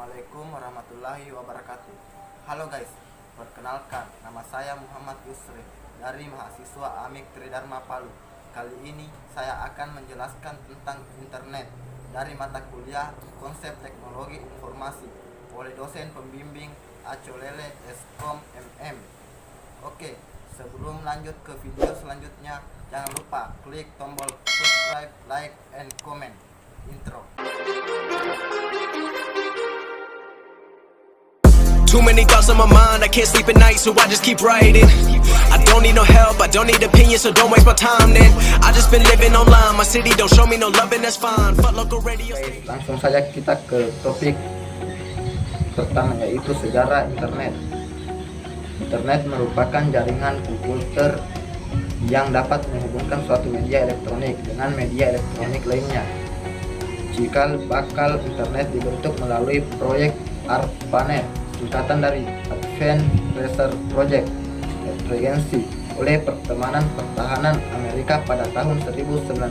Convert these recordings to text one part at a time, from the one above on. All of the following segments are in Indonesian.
Assalamualaikum warahmatullahi wabarakatuh. Halo guys, perkenalkan nama saya Muhammad Yusri dari mahasiswa Amik Tridharma Palu. Kali ini saya akan menjelaskan tentang internet dari mata kuliah Konsep Teknologi Informasi oleh dosen pembimbing Acolele Eskom MM. Oke, sebelum lanjut ke video selanjutnya, jangan lupa klik tombol subscribe, like, and comment. Intro. Too many thoughts on my mind, I can't sleep at night, so I just keep writing. I don't need no help, I don't need opinions, so don't waste my time then. I just been living online, my city don't show me no love and that's fine. Fuck local radio. Langsung saja kita ke topik pertama, yaitu sejarah internet. Internet merupakan jaringan komputer yang dapat menghubungkan suatu media elektronik dengan media elektronik lainnya. Cikal bakal internet dibentuk melalui proyek ARPANET, singkatan dari Advanced Research Project Regency, oleh Pertemanan Pertahanan Amerika pada tahun 1969.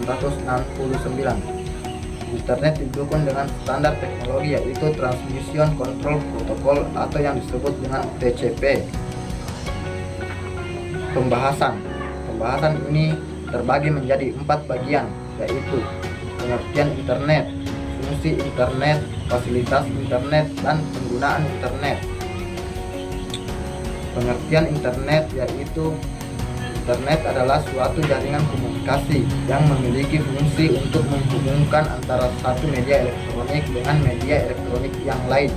Internet didukung dengan standar teknologi yaitu Transmission Control Protocol atau yang disebut dengan TCP. Pembahasan ini terbagi menjadi 4 bagian, yaitu pengertian internet, fungsi internet, fasilitas internet, dan penggunaan internet. Pengertian internet yaitu internet adalah suatu jaringan komunikasi yang memiliki fungsi untuk menghubungkan antara satu media elektronik dengan media elektronik yang lain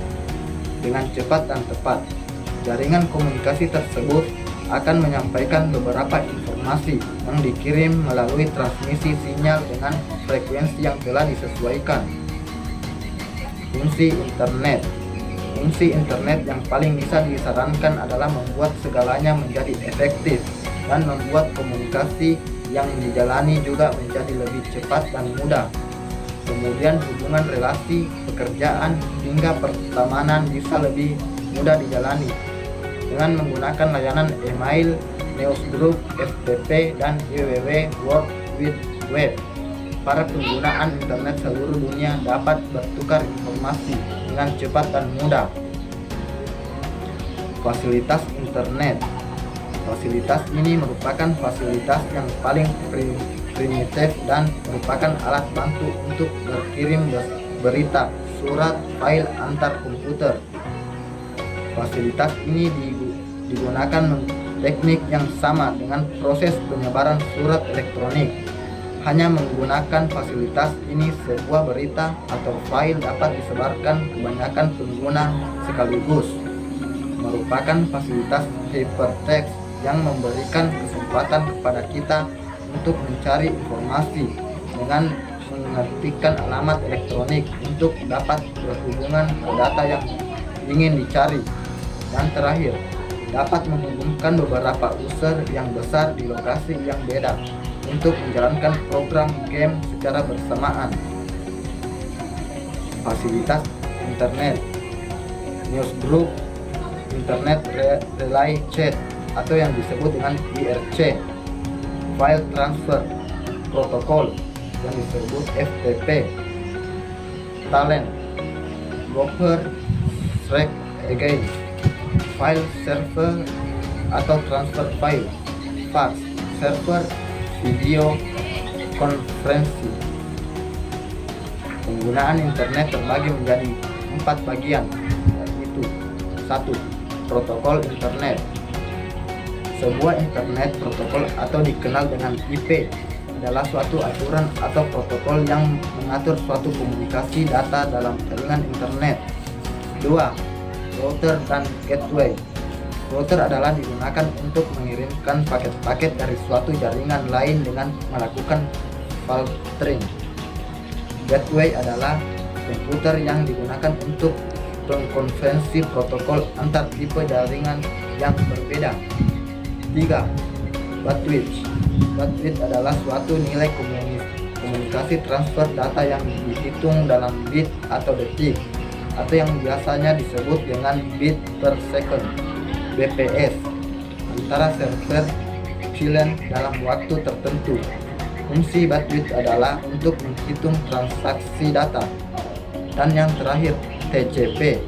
dengan cepat dan tepat. Jaringan komunikasi tersebut akan menyampaikan beberapa informasi yang dikirim melalui transmisi sinyal dengan frekuensi yang telah disesuaikan. Fungsi internet yang paling bisa disarankan adalah membuat segalanya menjadi efektif dan membuat komunikasi yang dijalani juga menjadi lebih cepat dan mudah. Kemudian hubungan relasi, pekerjaan, hingga pertemanan bisa lebih mudah dijalani dengan menggunakan layanan email, newsgroup, FTP, dan www World Wide Web. Para penggunaan internet seluruh dunia dapat bertukar informasi dengan cepat dan mudah. Fasilitas internet. Fasilitas ini merupakan fasilitas yang paling primitif dan merupakan alat bantu untuk berkirim berita, surat, file antar komputer. Fasilitas ini digunakan teknik yang sama dengan proses penyebaran surat elektronik. Hanya menggunakan fasilitas ini, sebuah berita atau file dapat disebarkan kebanyakan pengguna sekaligus. Merupakan fasilitas hypertext yang memberikan kesempatan kepada kita untuk mencari informasi dengan mengetikkan alamat elektronik untuk dapat berhubungan ke data yang ingin dicari. Dan terakhir, dapat menghubungkan beberapa user yang besar di lokasi yang beda untuk menjalankan program game secara bersamaan. Fasilitas internet. Newsgroup, Internet Relay Chat atau yang disebut dengan IRC, File Transfer Protocol yang disebut FTP, Talent, Gopher, Track Again, File Server atau Transfer File, Fax Server, Video Konferensi. Penggunaan internet terbagi menjadi 4 bagian, yaitu 1. Protokol internet. Sebuah internet protokol atau dikenal dengan IP adalah suatu aturan atau protokol yang mengatur suatu komunikasi data dalam jaringan internet. 2. Router dan gateway. Router adalah digunakan untuk mengirimkan paket-paket dari suatu jaringan lain dengan melakukan filtering. Gateway adalah komputer yang digunakan untuk mengkonferensi protokol antar tipe jaringan yang berbeda. 3. Bandwidth. Bandwidth adalah suatu nilai komunikasi transfer data yang dihitung dalam bit atau detik, atau yang biasanya disebut dengan bit per second (bps) antara server klien dalam waktu tertentu. Fungsi bandwidth adalah untuk menghitung transaksi data. Dan yang terakhir, TCP.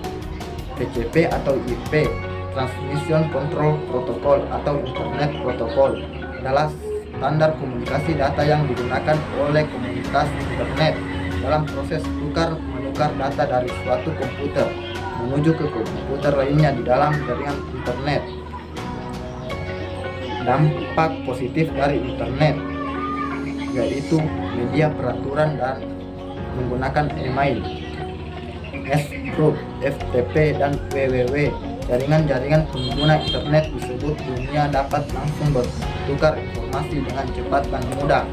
TCP atau IP, Transmission Control Protocol atau Internet Protocol, adalah standar komunikasi data yang digunakan oleh komunitas internet dalam proses tukar-menukar data dari suatu komputer menuju ke komputer lainnya di dalam jaringan internet. Dampak positif dari internet yaitu media peraturan dan menggunakan email, S-group, FTP, dan www. Jaringan-jaringan pengguna internet di seluruh dunia dapat langsung bertukar informasi dengan cepat dan mudah.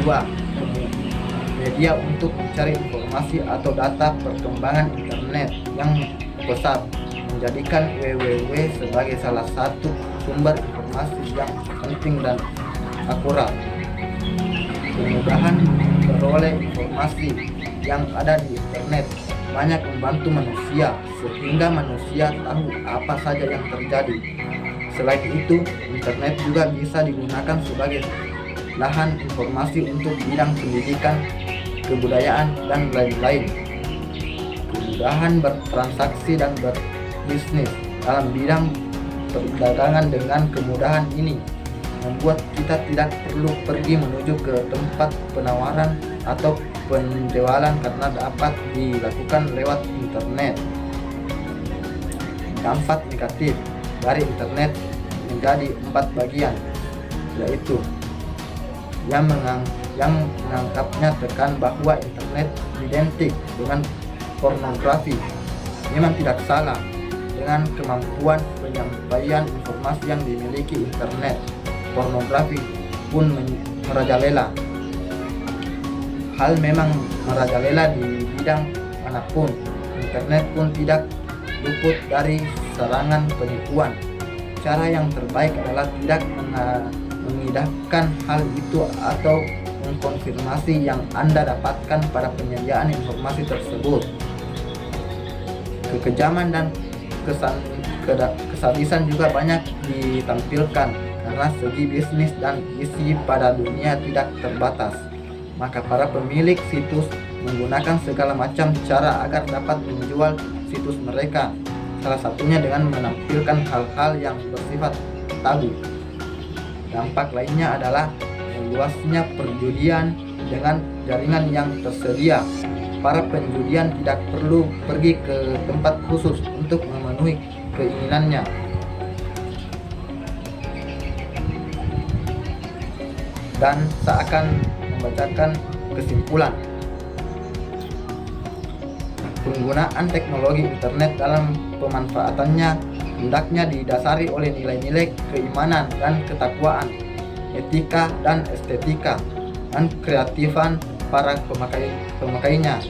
2. Media untuk mencari informasi atau data. Perkembangan internet yang pesat menjadikan www sebagai salah satu sumber informasi yang penting dan akurat. Kemudahan memperoleh informasi yang ada di internet banyak membantu manusia sehingga manusia tahu apa saja yang terjadi. Selain itu, internet juga bisa digunakan sebagai lahan informasi untuk bidang pendidikan, kebudayaan, dan lain-lain. Kemudahan bertransaksi dan berbisnis dalam bidang perdagangan. Dengan kemudahan ini membuat kita tidak perlu pergi menuju ke tempat penawaran atau penjualan karena dapat dilakukan lewat internet. Dampak negatif dari internet menjadi 4 bagian, yaitu yang menganggapnya tekan bahwa internet identik dengan pornografi. Memang tidak salah dengan kemampuan penyampaian informasi yang dimiliki internet. Pornografi pun merajalela. Hal memang merajalela di bidang manapun. Internet pun tidak luput dari serangan penipuan. Cara yang terbaik adalah tidak mengindahkan hal itu atau mengkonfirmasi yang Anda dapatkan pada penyediaan informasi tersebut. Kekejaman dan kesadisan juga banyak ditampilkan karena segi bisnis dan isi pada dunia tidak terbatas. Maka para pemilik situs menggunakan segala macam cara agar dapat menjual situs mereka, salah satunya dengan menampilkan hal-hal yang bersifat tabu. Dampak lainnya adalah meluasnya perjudian dengan jaringan yang tersedia. Para penjudian tidak perlu pergi ke tempat khusus untuk memenuhi keinginannya. Dan seakan membacakan kesimpulan, penggunaan teknologi internet dalam pemanfaatannya hendaknya didasari oleh nilai-nilai keimanan dan ketakwaan, etika dan estetika, dan kreatifan para pemakainya.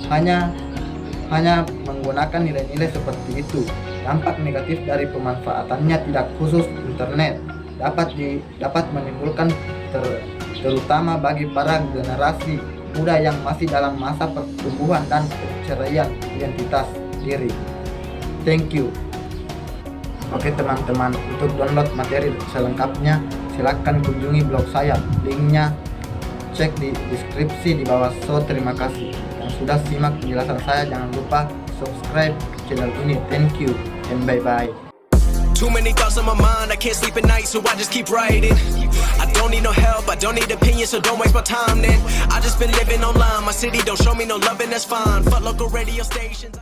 Hanya menggunakan nilai-nilai seperti itu. Dampak negatif dari pemanfaatannya tidak khusus internet dapat menimbulkan terutama bagi para generasi muda yang masih dalam masa pertumbuhan dan pencarian identitas diri. Thank you. Oke teman-teman, untuk download materi selengkapnya silahkan kunjungi blog saya. Linknya cek di deskripsi di bawah. So terima kasih yang sudah simak penjelasan saya. Jangan lupa subscribe channel ini. Thank you and bye bye. Too many thoughts on my mind, I can't sleep at night, so I just keep writing. I don't need no help, I don't need opinions, so don't waste my time then. I just been living online, my city don't show me no love and that's fine. Fuck local radio stations.